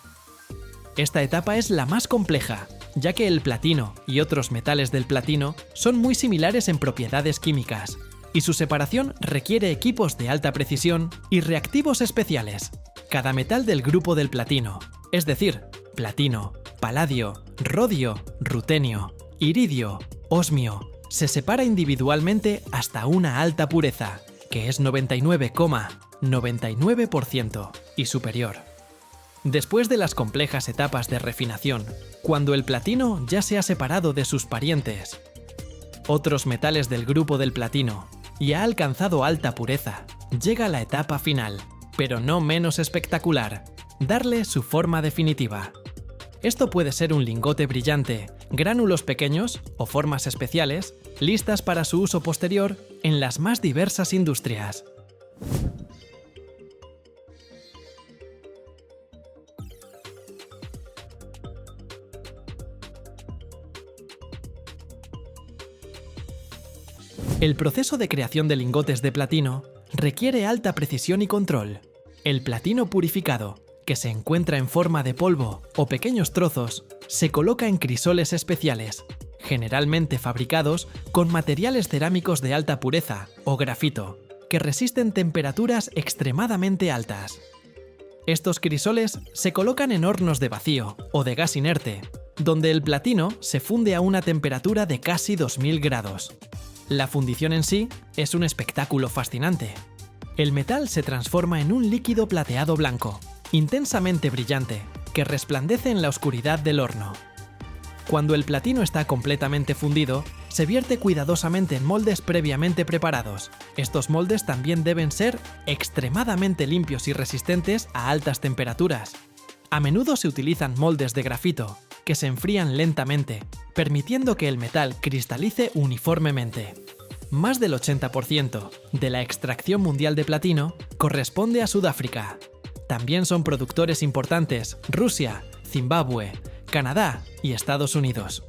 Esta etapa es la más compleja, ya que el platino y otros metales del platino son muy similares en propiedades químicas, y su separación requiere equipos de alta precisión y reactivos especiales. Cada metal del grupo del platino, es decir, platino, paladio, rodio, rutenio, iridio, osmio, se separa individualmente hasta una alta pureza, que es 99,99% y superior. Después de las complejas etapas de refinación, cuando el platino ya se ha separado de sus parientes, otros metales del grupo del platino, y ha alcanzado alta pureza, llega la etapa final, pero no menos espectacular, darle su forma definitiva. Esto puede ser un lingote brillante, gránulos pequeños o formas especiales, listas para su uso posterior en las más diversas industrias. El proceso de creación de lingotes de platino requiere alta precisión y control. El platino purificado, que se encuentra en forma de polvo o pequeños trozos, se coloca en crisoles especiales, generalmente fabricados con materiales cerámicos de alta pureza o grafito, que resisten temperaturas extremadamente altas. Estos crisoles se colocan en hornos de vacío o de gas inerte, donde el platino se funde a una temperatura de casi 2000 grados. La fundición en sí es un espectáculo fascinante. El metal se transforma en un líquido plateado blanco, intensamente brillante, que resplandece en la oscuridad del horno. Cuando el platino está completamente fundido, se vierte cuidadosamente en moldes previamente preparados. Estos moldes también deben ser extremadamente limpios y resistentes a altas temperaturas. A menudo se utilizan moldes de grafito, que se enfrían lentamente, permitiendo que el metal cristalice uniformemente. Más del 80% de la extracción mundial de platino corresponde a Sudáfrica. También son productores importantes Rusia, Zimbabue, Canadá y Estados Unidos.